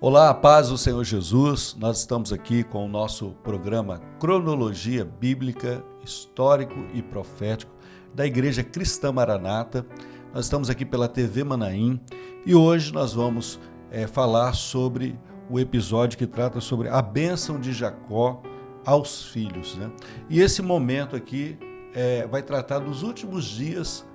Olá, a paz do Senhor Jesus. Nós estamos aqui com o nosso programa Cronologia Bíblica, Histórico e Profético da Igreja Cristã Maranata. Nós estamos aqui pela TV Manaim e hoje nós vamos falar sobre o episódio que trata sobre a bênção de Jacó aos filhos, né? E esse momento aqui vai tratar dos últimos dias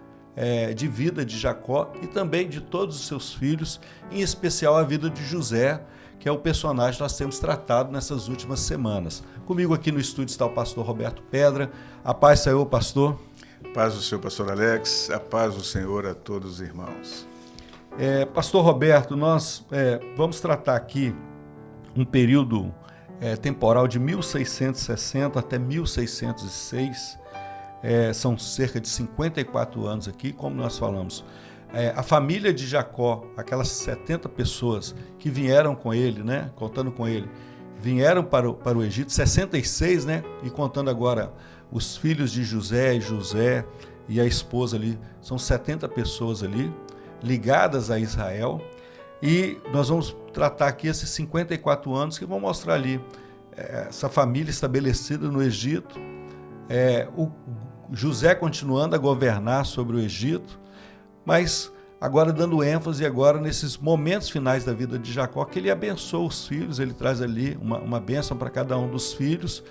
de vida de Jacó e também de todos os seus filhos, em especial a vida de José, que é o personagem que nós temos tratado nessas últimas semanas. Comigo aqui no estúdio está o pastor Roberto Pedra. A paz, Senhor, pastor. Paz do Senhor, pastor Alex. A paz do Senhor a todos os irmãos. Pastor Roberto, nós vamos tratar aqui um período temporal de 1660 até 1606. São cerca de 54 anos aqui, como nós falamos. A família de Jacó, aquelas 70 pessoas que vieram com ele, né, contando com ele, vieram para o Egito, 66, né, e contando agora os filhos de José e a esposa ali, são 70 pessoas ali, ligadas a Israel, e nós vamos tratar aqui esses 54 anos que vão mostrar ali essa família estabelecida no Egito, o José continuando a governar sobre o Egito, mas agora dando ênfase agora nesses momentos finais da vida de Jacó, que ele abençoa os filhos, ele traz ali uma bênção para cada um dos filhos,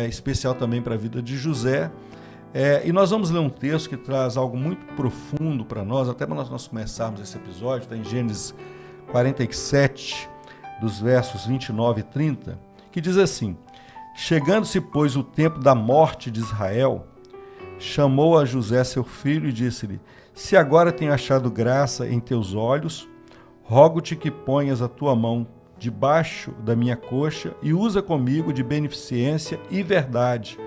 especial também para a vida de José. E nós vamos ler um texto que traz algo muito profundo para nós, até para nós começarmos esse episódio, está em Gênesis 47, dos versos 29 e 30, que diz assim: Chegando-se, pois, o tempo da morte de Israel, chamou a José seu filho e disse-lhe: Se agora tenho achado graça em teus olhos, rogo-te que ponhas a tua mão debaixo da minha coxa e usa comigo de beneficência e verdade.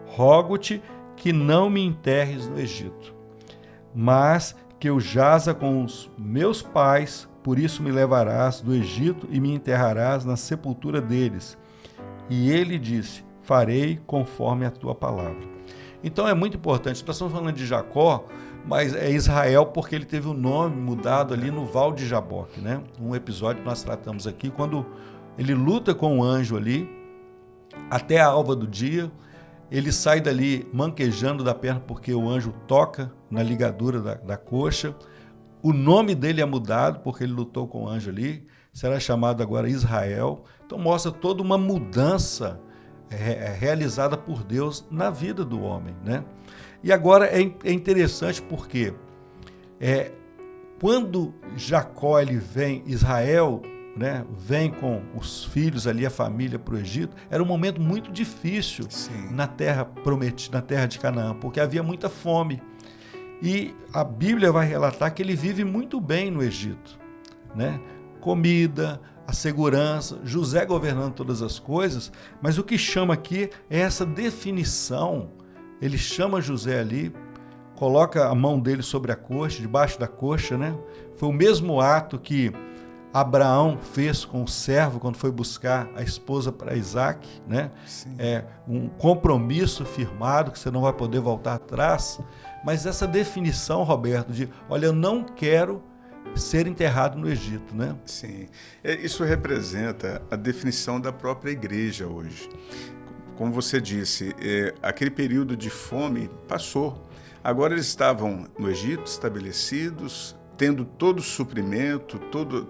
Rogo-te que não me enterres no Egito, mas que eu jaza com os meus pais, por isso me levarás do Egito e me enterrarás na sepultura deles. E ele disse: Farei conforme a tua palavra. Então é muito importante, nós estamos falando de Jacó, mas é Israel porque ele teve o nome mudado ali no Val de Jaboque, né? Um episódio que nós tratamos aqui, quando ele luta com o anjo ali, até a alva do dia, ele sai dali manquejando da perna porque o anjo toca na ligadura da coxa, o nome dele é mudado porque ele lutou com o anjo ali, será chamado agora Israel. Então mostra toda uma mudança realizada por Deus na vida do homem, né? E agora é interessante porque quando Jacó Israel, né, vem com os filhos ali, a família para o Egito, era um momento muito difícil. Sim. Na terra prometida, na terra de Canaã, porque havia muita fome. E a Bíblia vai relatar que ele vive muito bem no Egito, né? Comida, a segurança, José governando todas as coisas, mas o que chama aqui é essa definição. Ele chama José ali, coloca a mão dele sobre a coxa, debaixo da coxa, né? Foi o mesmo ato que Abraão fez com o servo quando foi buscar a esposa para Isaac, né? Sim. Um compromisso firmado que você não vai poder voltar atrás, mas essa definição, Roberto, de olha, eu não quero ser enterrado no Egito, né? Sim, isso representa a definição da própria igreja hoje. Como você disse, aquele período de fome passou. Agora eles estavam no Egito, estabelecidos, tendo todo o suprimento,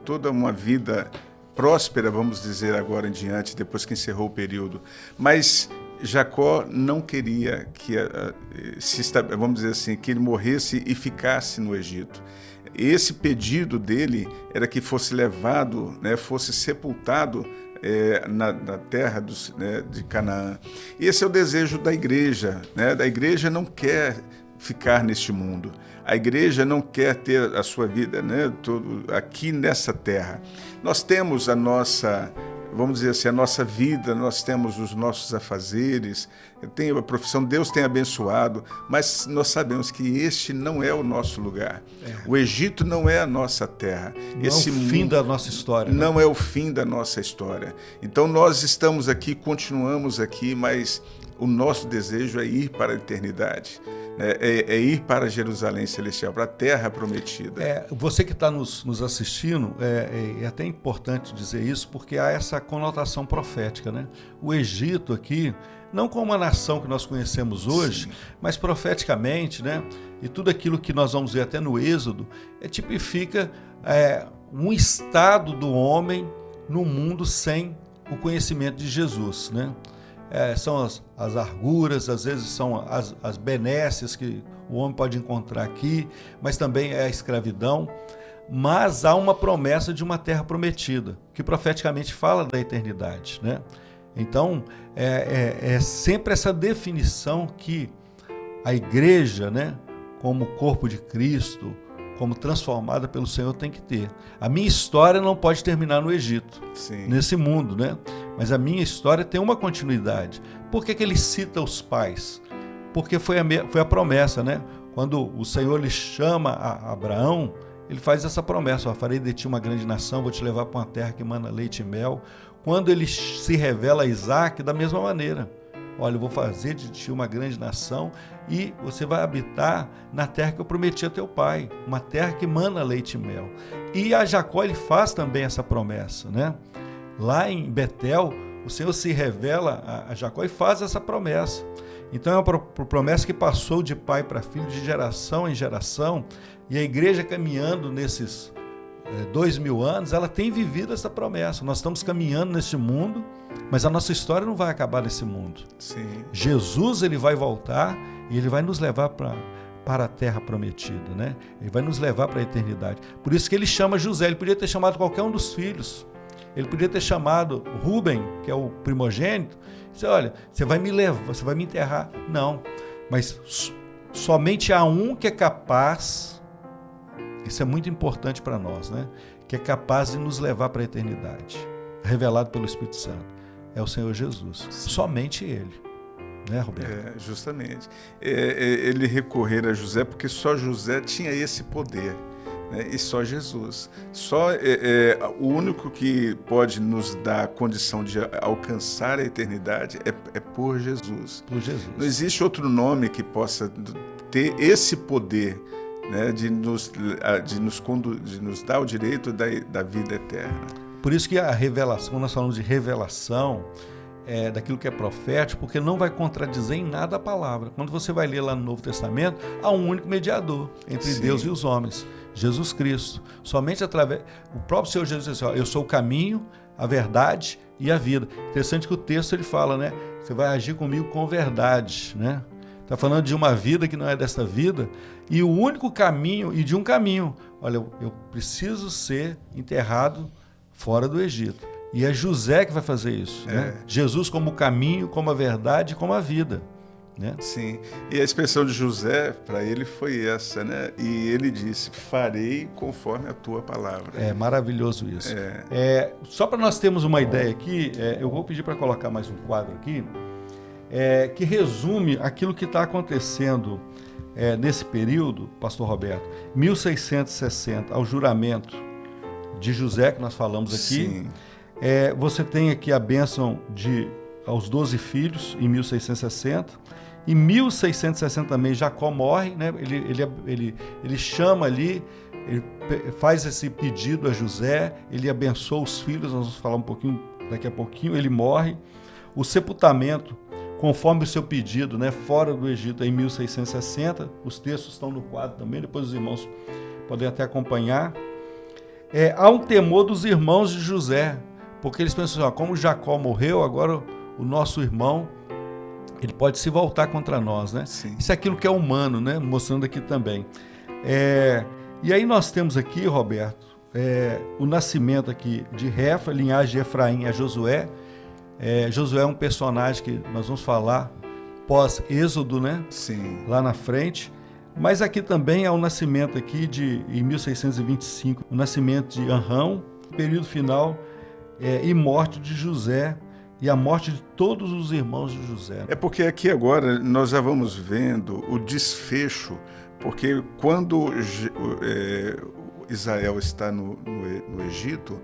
toda uma vida próspera, vamos dizer agora em diante, depois que encerrou o período. Mas Jacó não queria que, vamos dizer assim, que ele morresse e ficasse no Egito. Esse pedido dele era que fosse levado, né, fosse sepultado na terra de Canaã. Esse é o desejo da igreja, né? A igreja não quer ficar neste mundo. A igreja não quer ter a sua vida, né, aqui nessa terra. Nós temos a nossa, vamos dizer assim, a nossa vida, nós temos os nossos afazeres, tem a profissão, Deus tem abençoado, mas nós sabemos que este não é o nosso lugar. O Egito não é a nossa terra. Não é o fim da nossa história. Não é o fim da nossa história. Então nós estamos aqui, continuamos aqui, mas o nosso desejo é ir para a eternidade. né? É ir para Jerusalém Celestial, para a terra prometida. Você que está nos assistindo, é até importante dizer isso, porque há essa conotação profética, né? O Egito aqui, não como uma nação que nós conhecemos hoje, sim, mas profeticamente, né? E tudo aquilo que nós vamos ver até no Êxodo, tipifica um estado do homem no mundo sem o conhecimento de Jesus, né? São as arguras, às vezes são as benécias que o homem pode encontrar aqui, mas também é a escravidão. Mas há uma promessa de uma terra prometida, que profeticamente fala da eternidade, né? Então, é sempre essa definição que a igreja, né, como corpo de Cristo, como transformada pelo Senhor, tem que ter. A minha história não pode terminar no Egito, sim, nesse mundo, né? Mas a minha história tem uma continuidade. Por que ele cita os pais? Porque foi a promessa, né? Quando o Senhor lhe chama a Abraão, ele faz essa promessa: farei de ti uma grande nação, vou te levar para uma terra que mana leite e mel. Quando ele se revela a Isaac, da mesma maneira: olha, eu vou fazer de ti uma grande nação e você vai habitar na terra que eu prometi a teu pai, uma terra que mana leite e mel. E a Jacó, ele faz também essa promessa, né? Lá em Betel, o Senhor se revela a Jacó e faz essa promessa. Então é uma promessa que passou de pai para filho, de geração em geração, e a igreja caminhando nesses 2000 anos, ela tem vivido essa promessa. Nós estamos caminhando nesse mundo, mas a nossa história não vai acabar nesse mundo. Sim. Jesus, ele vai voltar e ele vai nos levar para a terra prometida, né? Ele vai nos levar para a eternidade. Por isso que ele chama José. Ele podia ter chamado qualquer um dos filhos. Ele podia ter chamado Rubem, que é o primogênito, e disse: olha, você vai me levar, você vai me enterrar. Não, mas somente há um que é capaz, isso é muito importante para nós, né? Que é capaz de nos levar para a eternidade, revelado pelo Espírito Santo. É o Senhor Jesus. Sim. Somente Ele. Né, Roberto? Justamente. Ele recorrer a José porque só José tinha esse poder. E só Jesus. Só o único que pode nos dar a condição de alcançar a eternidade é por Jesus. Por Jesus. Não existe outro nome que possa ter esse poder, né, de nos dar o direito da vida eterna. Por isso que a revelação, quando nós falamos de revelação, daquilo que é profético, porque não vai contradizer em nada a palavra. Quando você vai ler lá no Novo Testamento, há um único mediador entre Sim. Deus e os homens, Jesus Cristo. Somente através... O próprio Senhor Jesus disse assim: eu sou o caminho, a verdade e a vida. Interessante que o texto ele fala, né? Você vai agir comigo com verdade, né? Está falando de uma vida que não é desta vida, e o único caminho, e de um caminho. Olha, eu preciso ser enterrado fora do Egito. E é José que vai fazer isso, né? Jesus como o caminho, como a verdade, como a vida, né? Sim, e a expressão de José para ele foi essa, né? E ele disse: farei conforme a tua palavra. É maravilhoso isso. Só para nós termos uma ideia aqui, eu vou pedir para colocar mais um quadro aqui, que resume aquilo que está acontecendo nesse período, pastor Roberto, 1660, ao juramento de José, que nós falamos aqui. Sim. Você tem aqui a bênção aos 12 filhos, em 1660. Em 1660 também Jacó morre, né? Ele chama ali, ele faz esse pedido a José, ele abençoa os filhos, nós vamos falar um pouquinho, daqui a pouquinho, ele morre. O sepultamento, conforme o seu pedido, né? Fora do Egito, em 1660, os textos estão no quadro também, depois os irmãos podem até acompanhar. Há um temor dos irmãos de José, porque eles pensam assim: como Jacó morreu, agora o nosso irmão, ele pode se voltar contra nós, né? Sim. Isso é aquilo que é humano, né? Mostrando aqui também. E aí nós temos aqui, Roberto, o nascimento aqui de Refa, linhagem de Efraim, a Josué. Josué é um personagem que nós vamos falar pós-Êxodo, né? Sim. Lá na frente. Mas aqui também há o nascimento aqui em 1625, o nascimento de Anrão, período final, e morte de José, e a morte de todos os irmãos de José. Porque aqui agora nós já vamos vendo o desfecho, porque quando Israel está no Egito,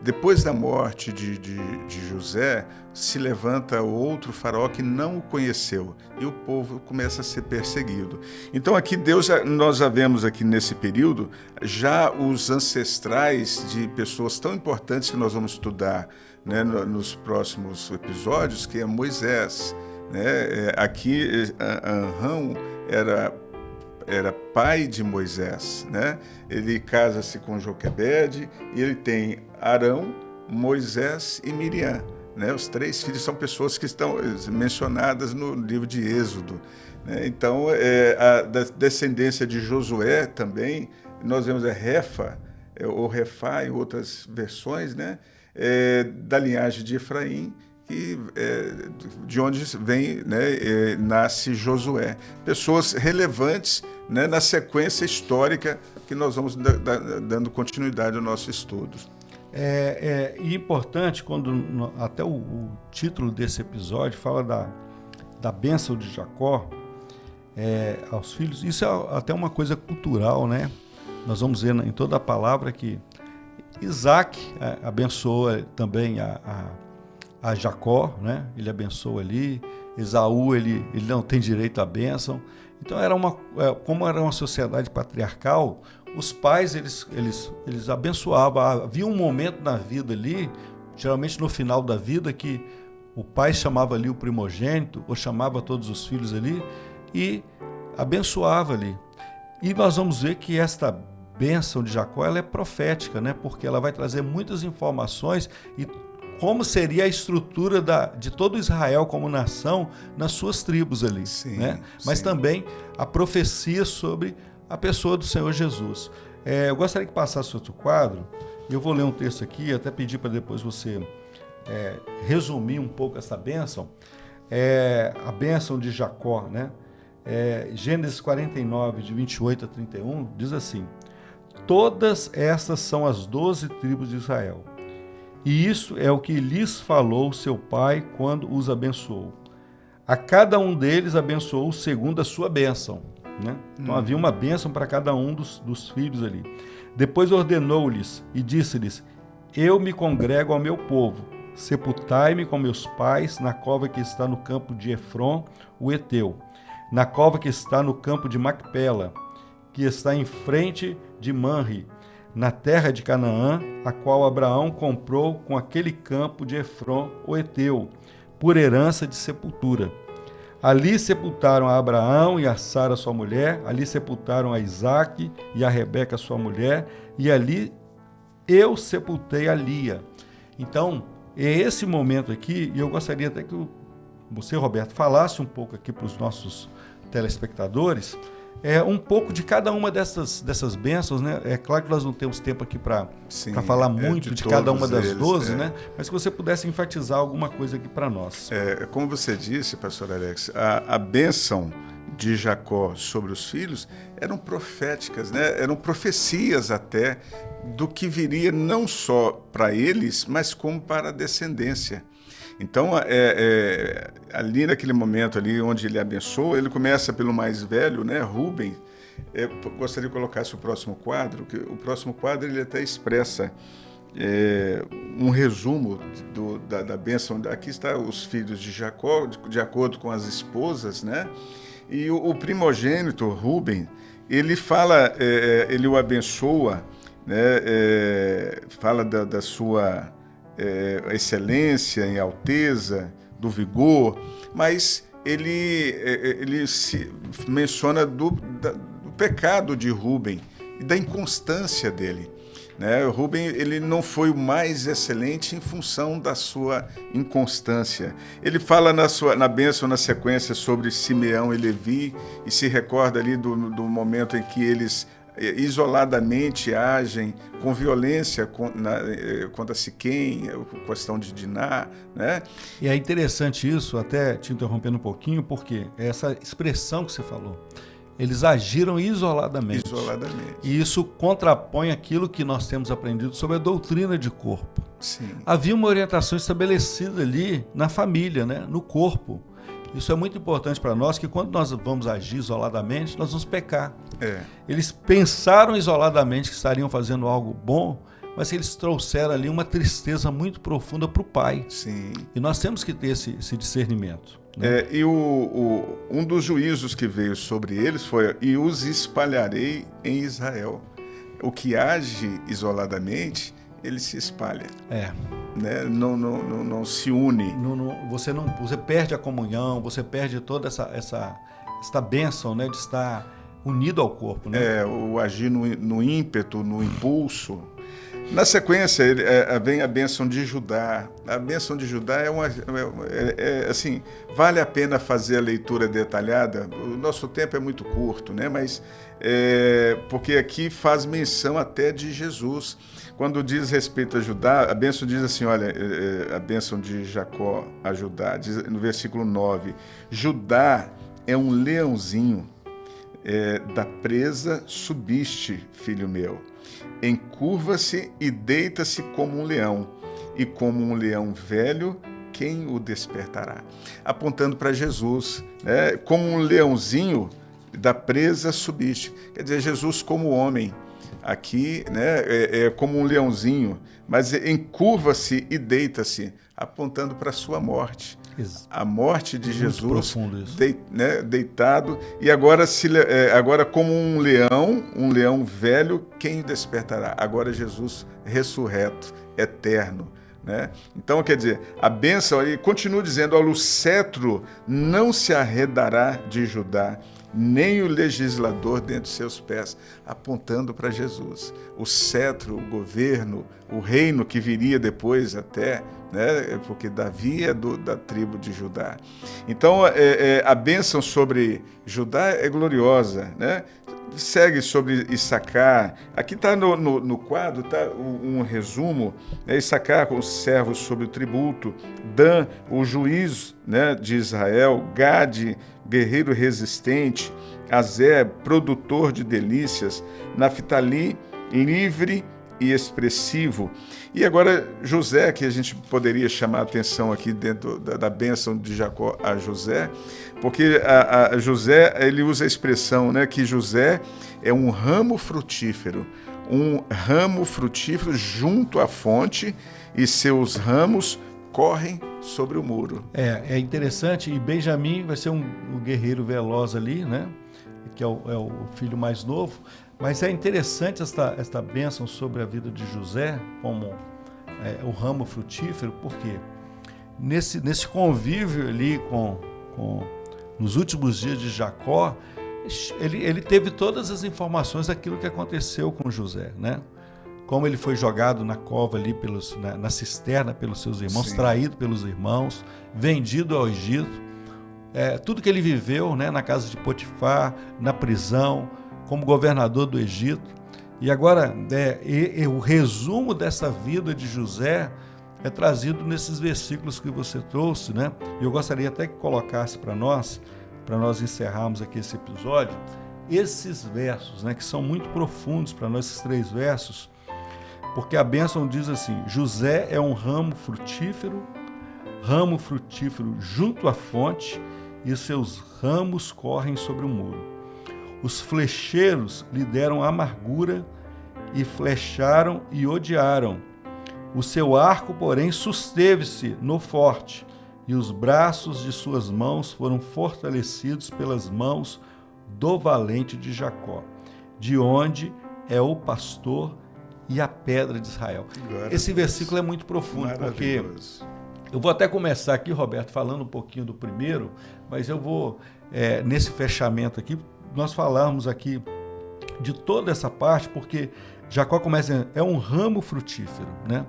Depois da morte de José, se levanta outro faraó que não o conheceu e o povo começa a ser perseguido. Então aqui nós já vemos aqui nesse período já os ancestrais de pessoas tão importantes que nós vamos estudar, né, nos próximos episódios, que é Moisés, né? Aqui Arão era pai de Moisés, né? Ele casa-se com Joquebede e ele tem Arão, Moisés e Miriam, né? Os 3 filhos são pessoas que estão mencionadas no livro de Êxodo, né? Então, a descendência de Josué também, nós vemos Refa, ou Refá em outras versões, né? Da linhagem de Efraim, de onde vem, né, nasce Josué. Pessoas relevantes, né, na sequência histórica que nós vamos dando continuidade ao nosso estudo. E importante, quando até o título desse episódio fala da bênção de Jacó aos filhos, isso é até uma coisa cultural, né? Nós vamos ver em toda a palavra que Isaac abençoa também a Jacó, né? Ele abençoa ali. Esaú, ele não tem direito à bênção. Então como era uma sociedade patriarcal, os pais eles abençoavam. Havia um momento na vida ali, geralmente no final da vida, que o pai chamava ali o primogênito, ou chamava todos os filhos ali e abençoava ali. E nós vamos ver que esta bênção de Jacó, ela é profética, né? Porque ela vai trazer muitas informações e como seria a estrutura de todo Israel como nação nas suas tribos ali, sim, né? Mas também a profecia sobre a pessoa do Senhor Jesus. Eu gostaria que passasse outro quadro, e eu vou ler um texto aqui, até pedir para depois você resumir um pouco essa bênção. A bênção de Jacó, né? Gênesis 49, de 28 a 31, diz assim: todas estas são as 12 tribos de Israel. E isso é o que lhes falou seu pai quando os abençoou. A cada um deles abençoou segundo a sua bênção, né? Então havia uma bênção para cada um dos filhos ali. Depois ordenou-lhes e disse-lhes: eu me congrego ao meu povo, sepultai-me com meus pais na cova que está no campo de Efron, o Heteu, na cova que está no campo de Macpela, que está em frente de Manre, na terra de Canaã, a qual Abraão comprou com aquele campo de Efron, o Heteu, por herança de sepultura. Ali sepultaram a Abraão e a Sara sua mulher, ali sepultaram a Isaque e a Rebeca sua mulher, e ali eu sepultei a Lia. Então, é esse momento aqui, e eu gostaria até que você, Roberto, falasse um pouco aqui para os nossos telespectadores, um pouco de cada uma dessas bênçãos, né? É claro que nós não temos tempo aqui para falar muito de cada uma das 12, né? Mas que você pudesse enfatizar alguma coisa aqui para nós. Como você disse, pastor Alex, a bênção de Jacó sobre os filhos eram proféticas, né? Eram profecias até do que viria não só para eles, mas como para a descendência. Então, ali naquele momento ali onde ele abençoa, ele começa pelo mais velho, né, Rúben. Gostaria de colocar o próximo quadro, que o próximo quadro ele até expressa um resumo da bênção. Aqui está os filhos de Jacó, de acordo com as esposas, né? E o primogênito, Rúben, ele fala, ele o abençoa, né? Fala da sua excelência em alteza, do vigor, mas ele se menciona do pecado de Rúben e da inconstância dele, né? Rúben, ele não foi o mais excelente em função da sua inconstância. Ele fala na bênção, na sequência, sobre Simeão e Levi, e se recorda ali do momento em que eles isoladamente agem com violência contra Siquém, a questão de Diná, né? E é interessante isso, até te interrompendo um pouquinho, porque essa expressão que você falou, eles agiram isoladamente. E isso contrapõe aquilo que nós temos aprendido sobre a doutrina de corpo. Sim. Havia uma orientação estabelecida ali na família, né? No corpo. Isso é muito importante para nós, que quando nós vamos agir isoladamente, nós vamos pecar. Eles pensaram isoladamente que estariam fazendo algo bom, mas eles trouxeram ali uma tristeza muito profunda para o pai. Sim. E nós temos que ter esse discernimento. Né? E um dos juízos que veio sobre eles foi: e os espalharei em Israel. O que age isoladamente, ele se espalha. Né? Não se une. Você perde a comunhão, você perde toda essa bênção, né, de estar unido ao corpo. Né? O agir no ímpeto, no impulso. Na sequência, vem a bênção de Judá. A bênção de Judá assim, vale a pena fazer a leitura detalhada. O nosso tempo é muito curto, né? Mas porque aqui faz menção até de Jesus. Quando diz respeito a Judá, a bênção diz assim, olha, a bênção de Jacó a Judá, diz no versículo 9, Judá é um leãozinho, da presa subiste, filho meu. Encurva-se e deita-se como um leão, e como um leão velho, quem o despertará? Apontando para Jesus, né? Como um leãozinho da presa subiste. Quer dizer, Jesus como homem, aqui, né, é como um leãozinho, mas encurva-se e deita-se, apontando para a sua morte. A morte de Jesus, deitado, e agora como um leão velho, quem o despertará? Agora Jesus ressurreto, eterno. Né? Então, quer dizer, a bênção, aí continua dizendo, olha, o cetro não se arredará de Judá, nem o legislador dentre os seus pés, apontando para Jesus. O cetro, o governo, o reino que viria depois até, né? Porque Davi é da tribo de Judá. Então, a bênção sobre Judá é gloriosa, né? Segue sobre Issacar. Aqui está no quadro, tá um resumo, né? Issacar com os servos sobre o tributo, Dan, o juiz, né, de Israel, Gade, guerreiro resistente, Azer, produtor de delícias, Naftali, livre e expressivo. E agora José, que a gente poderia chamar a atenção aqui dentro da bênção de Jacó a José, porque a José, ele usa a expressão, né, que José é um ramo frutífero junto à fonte, e seus ramos correm sobre o muro. É interessante, e Benjamim vai ser um guerreiro veloz ali, né, que é o filho mais novo. Mas é interessante esta bênção sobre a vida de José, como o ramo frutífero, porque nesse convívio ali nos últimos dias de Jacó, ele teve todas as informações daquilo que aconteceu com José, né? Como ele foi jogado na cova ali, na cisterna pelos seus irmãos, sim, traído pelos irmãos, vendido ao Egito, tudo que ele viveu, né, na casa de Potifar, na prisão, como governador do Egito. E agora, o resumo dessa vida de José é trazido nesses versículos que você trouxe, né? E eu gostaria até que colocasse para nós encerrarmos aqui esse episódio, esses versos, né, que são muito profundos para nós, esses 3 versos, porque a bênção diz assim: José é um ramo frutífero junto à fonte, e seus ramos correm sobre o muro. Os flecheiros lhe deram amargura e flecharam e odiaram. O seu arco, porém, susteve-se no forte, e os braços de suas mãos foram fortalecidos pelas mãos do valente de Jacó, de onde é o pastor e a pedra de Israel. Esse versículo é muito profundo, porque eu vou até começar aqui, Roberto, falando um pouquinho do primeiro, mas eu vou, nesse fechamento aqui, nós falarmos aqui de toda essa parte, porque Jacó começa dizendo, é um ramo frutífero, né?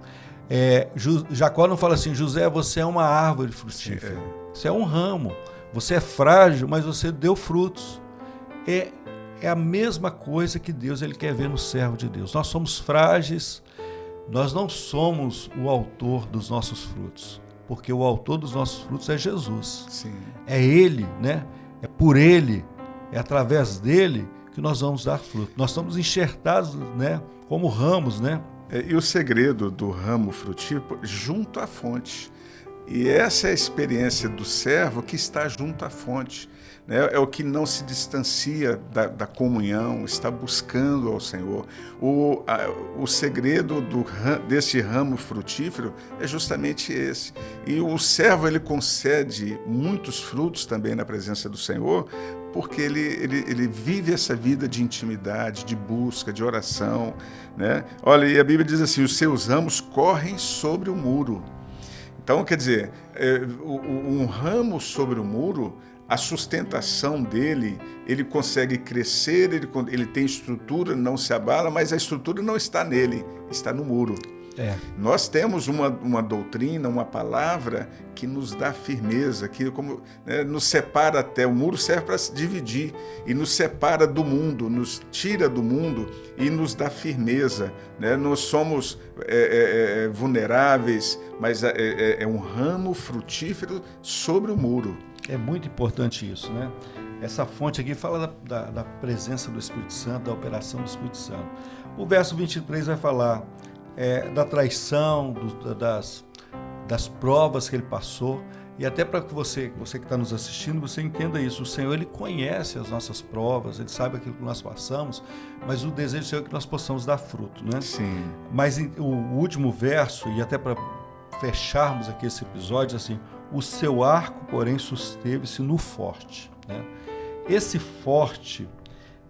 Jacó não fala assim, José, você é uma árvore frutífera, você é um ramo, você é frágil, mas você deu frutos. É a mesma coisa que Deus ele quer ver no servo de Deus. Nós somos frágeis, nós não somos o autor dos nossos frutos, porque o autor dos nossos frutos é Jesus. Sim. É Ele, né? É por Ele, é através dele que nós vamos dar fruto. Nós estamos enxertados, né, como ramos, né? E o segredo do ramo frutífero junto à fonte. E essa é a experiência do servo que está junto à fonte. né? É o que não se distancia da comunhão, está buscando ao Senhor. O segredo desse ramo frutífero é justamente esse. E o servo, ele concede muitos frutos também na presença do Senhor, porque ele vive essa vida de intimidade, de busca, de oração, né? Olha, e a Bíblia diz assim, os seus ramos correm sobre o muro. Então, quer dizer, um ramo sobre o muro, a sustentação dele, ele consegue crescer, ele tem estrutura, não se abala, mas a estrutura não está nele, está no muro. Nós temos uma doutrina, uma palavra que nos dá firmeza, que nos separa até. O muro serve para se dividir e nos separa do mundo, nos tira do mundo e nos dá firmeza, né? Nós somos vulneráveis, mas é um ramo frutífero sobre o muro. É muito importante isso, né? Essa fonte aqui fala da presença do Espírito Santo, da operação do Espírito Santo. O verso 23 vai falar da traição, das provas que ele passou, e até para que você que está nos assistindo, você entenda isso. O Senhor, ele conhece as nossas provas, ele sabe aquilo que nós passamos, mas o desejo do Senhor é que nós possamos dar fruto, né? Sim. Mas o último verso, e até para fecharmos aqui esse episódio, assim, o seu arco, porém, susteve-se no forte, né? Esse forte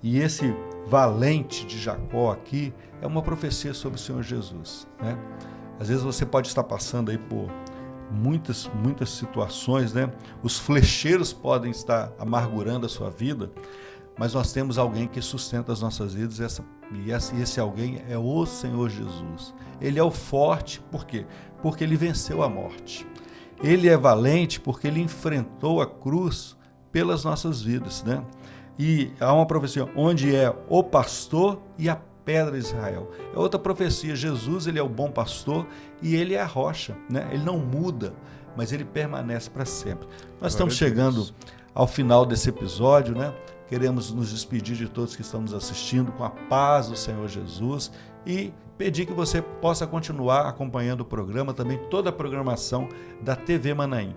e esse valente de Jacó aqui é uma profecia sobre o Senhor Jesus, né? Às vezes você pode estar passando aí por muitas situações, né? Os flecheiros podem estar amargurando a sua vida, mas nós temos alguém que sustenta as nossas vidas, e esse alguém é o Senhor Jesus. Ele é o forte, por quê? Porque ele venceu a morte. Ele é valente porque ele enfrentou a cruz pelas nossas vidas, né? E há uma profecia, onde é o pastor e a pedra de Israel. É outra profecia, Jesus, ele é o bom pastor e ele é a rocha, né? Ele não muda, mas ele permanece para sempre. Nós estamos chegando ao final desse episódio, né? Queremos nos despedir de todos que estão nos assistindo com a paz do Senhor Jesus e pedir que você possa continuar acompanhando o programa, também toda a programação da TV Manaim.